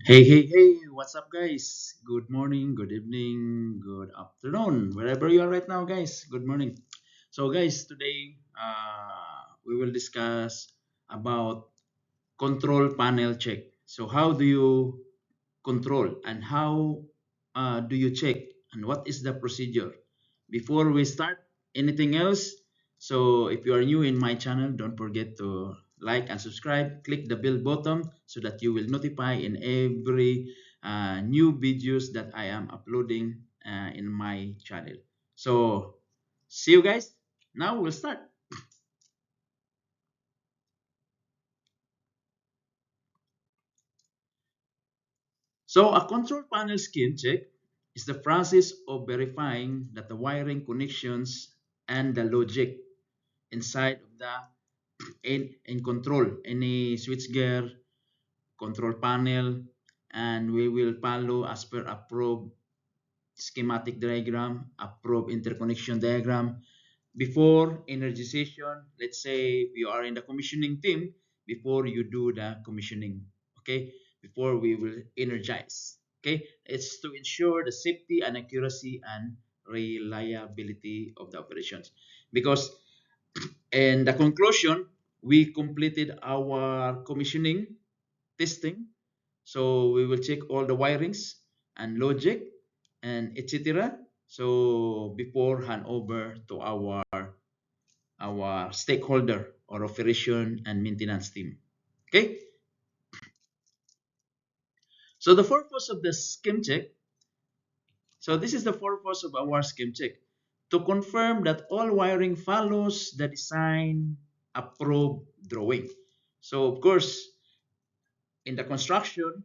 Hey, what's up, guys? Good morning, good evening, good afternoon, wherever you are right now, guys. Good morning. So, guys, today we will discuss about control panel check. So, how do you control and how do you check and what is the procedure? Before we start anything else, so if you are new in my channel, don't forget to like and subscribe. Click the bell button so that you will notify in every new videos that I am uploading in my channel. So see you guys. Now we'll start. So a control panel scheme check is the process of verifying that the wiring connections and the logic inside of the in control any switchgear control panel, and we will follow as per approved schematic diagram, approved interconnection diagram. Before energization, let's say you are in the commissioning team, before you do the commissioning, okay, before we will energize, okay, it's to ensure the safety and accuracy and reliability of the operations. Because in the conclusion, we completed our commissioning testing. So we will check all the wirings and logic and etc. So before hand over to our stakeholder or operation and maintenance team. Okay. So the purpose of the scheme check. So this is the purpose of our scheme check to confirm that all wiring follows the design approved drawing. So of course, in the construction,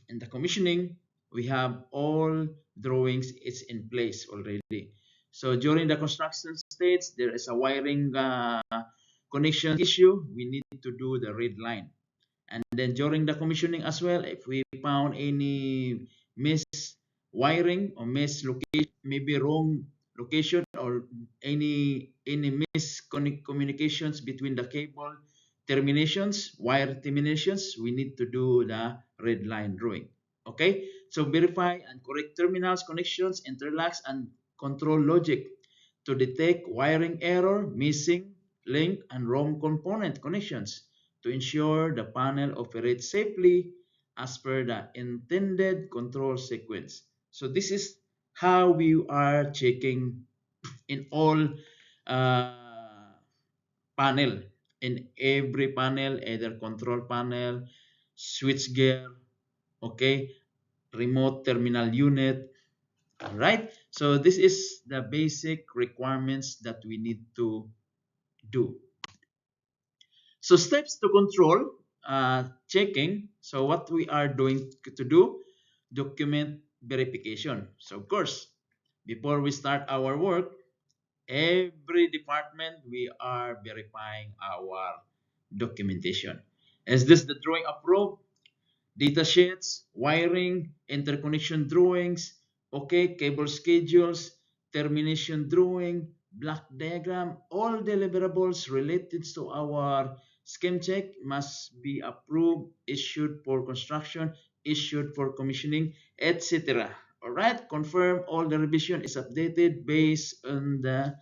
in the commissioning, we have all drawings it's in place already. So during the construction stage, there is a wiring connection issue. We need to do the red line. And then during the commissioning as well, if we found any miss wiring or miss location, maybe wrong location or any miscommunications between the cable terminations, wire terminations, we need to do the red line drawing. Okay, so verify and correct terminals, connections, interlocks, and control logic to detect wiring error, missing link, and wrong component connections to ensure the panel operates safely as per the intended control sequence. So this is how we are checking in all uh, panel, in every panel, either control panel, switch gear, okay, remote terminal unit. All right. So this is the basic requirements that we need to do. So steps to control checking. So what we are doing to do, document verification. So of course, before we start our work, every department we are verifying our documentation. Is this the drawing approved? Data sheets, wiring, interconnection drawings, okay, cable schedules, termination drawing, block diagram, all deliverables related to our scheme check must be approved, issued for construction, issued for commissioning, etc. All right, confirm all the revision is updated based on the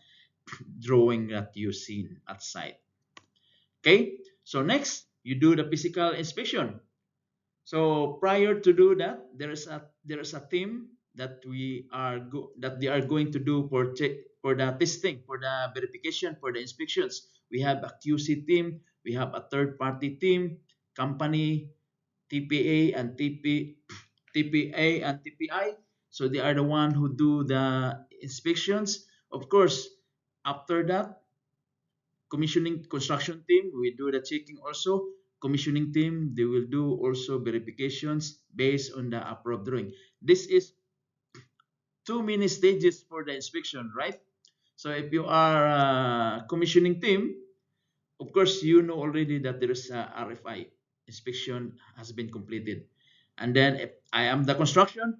drawing that you seen at site. Okay, so next you do the physical inspection. So prior to do that, there is a team that that they are going to do for check for the testing, for the verification, for the inspections. We have a QC team, we have a third party team, company, TPA and TPA and TPI. So they are the one who do the inspections. Of course, after that, commissioning construction team we do the checking also. Commissioning team they will do also verifications based on the approved drawing. This is too many stages for the inspection, right? So if you are a commissioning team, of course you know already that there is a RFI inspection has been completed. And then if I am the construction,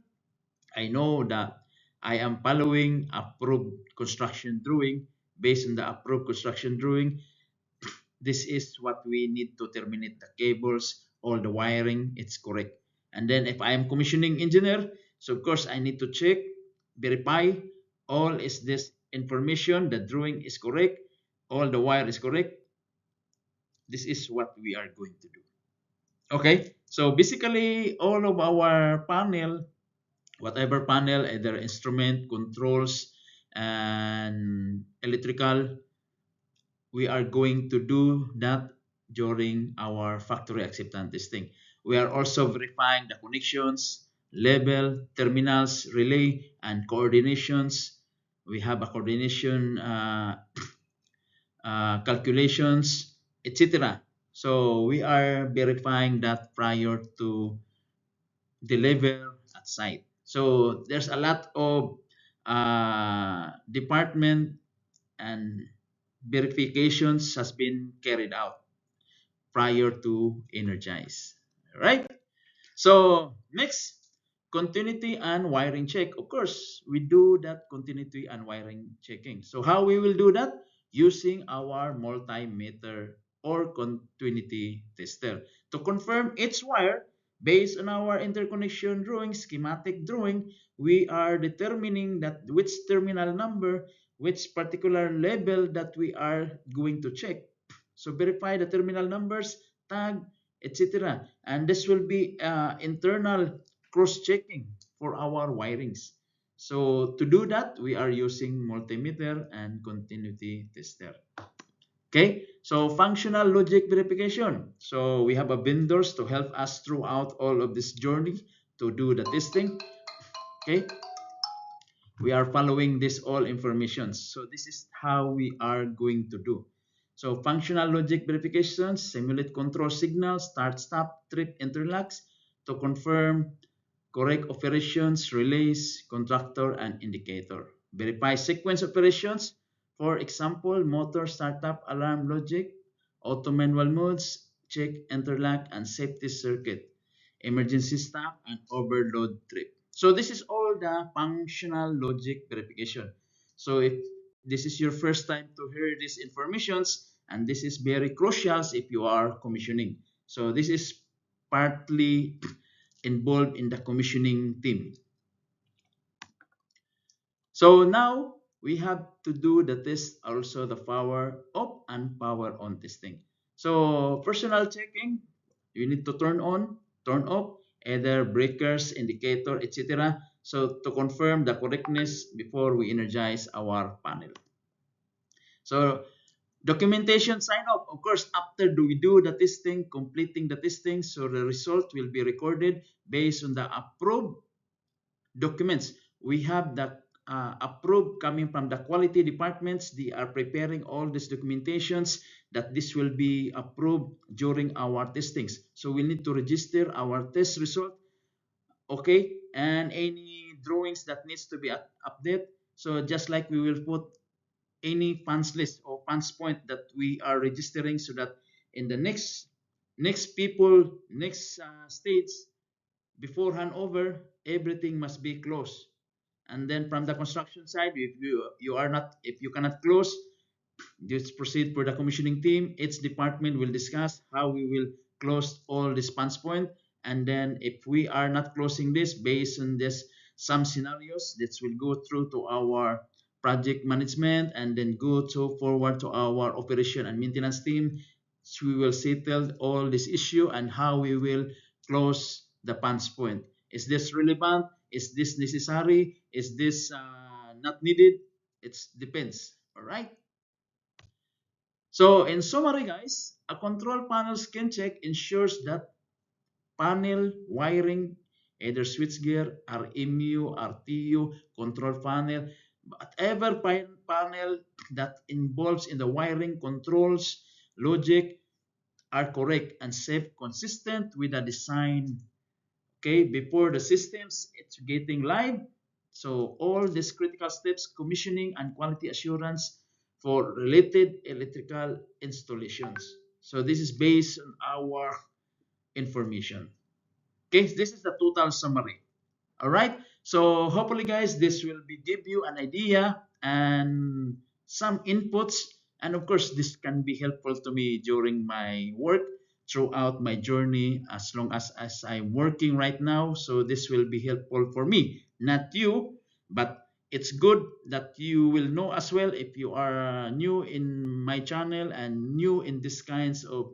I know that I am following approved construction drawing. Based on the approved construction drawing, this is what we need to terminate the cables, all the wiring, it's correct. And then if I am commissioning engineer, so of course I need to check, verify all is this information, the drawing is correct, all the wire is correct. This is what we are going to do. Okay, so basically all of our panel, whatever panel, either instrument, controls, and electrical, we are going to do that during our factory acceptance testing. We are also verifying the connections, label, terminals, relay, and coordinations. We have a coordination calculations, etc. So we are verifying that prior to deliver at site. So there's a lot of department and verifications has been carried out prior to energize. All right. So next, continuity and wiring check. Of course, we do that continuity and wiring checking. So how we will do that? Using our multimeter or continuity tester to confirm each wire based on our interconnection drawing, schematic drawing. We are determining that which terminal number, which particular level that we are going to check. So verify the terminal numbers, tag, etc. And this will be internal cross-checking for our wirings. So to do that, we are using multimeter and continuity tester. Okay, so functional logic verification. So we have a vendors to help us throughout all of this journey to do the testing. Okay, we are following this all information. So this is how we are going to do. So functional logic verifications, simulate control signals, start, stop, trip, interlocks to confirm correct operations, relays, contractor, and indicator. Verify sequence operations. For example, motor startup, alarm logic, auto manual modes, check interlock, and safety circuit, emergency stop, and overload trip. So this is all the functional logic verification. So if this is your first time to hear these informations, and this is very crucial if you are commissioning. So this is partly involved in the commissioning team. So now we have to do the test also the power off and power on testing. So personal checking, you need to turn on, turn off, either breakers, indicator, etc. So to confirm the correctness before we energize our panel. So documentation sign off, of course, after we do the testing, completing the testing, so the result will be recorded based on the approved documents. We have the approved coming from the quality departments. They are preparing all these documentations that this will be approved during our testings. So we need to register our test result, okay, and any drawings that needs to be updated. So just like we will put any funds list or funds point that we are registering, so that in the next people, next states, before handover, everything must be closed. And then from the construction side, if you are not, if you cannot close, just proceed for the commissioning team. Each department will discuss how we will close all the span point. And then if we are not closing this based on this some scenarios, this will go through to our project management and then go to forward to our operation and maintenance team. So we will settle all this issue and how we will close the punch point. Is this relevant? Is this necessary? Is this not needed? It depends. All right. So in summary, guys, a control panel skin check ensures that panel wiring, either switchgear, RMU, RTU, control panel, whatever panel that involves in the wiring controls, logic, are correct and safe, consistent with the design. Okay, before the systems it's getting live. So all these critical steps, commissioning and quality assurance for related electrical installations. So this is based on our information. Okay, this is the total summary. All right. So hopefully, guys, this will be give you an idea and some inputs. And of course, this can be helpful to me during my work throughout my journey as long as I'm working right now. So this will be helpful for me, not you, but it's good that you will know as well if you are new in my channel and new in this kinds of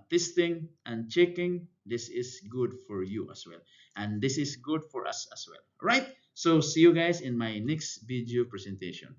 testing and checking. This is good for you as well, and this is good for us as well, right? So see you guys in my next video presentation.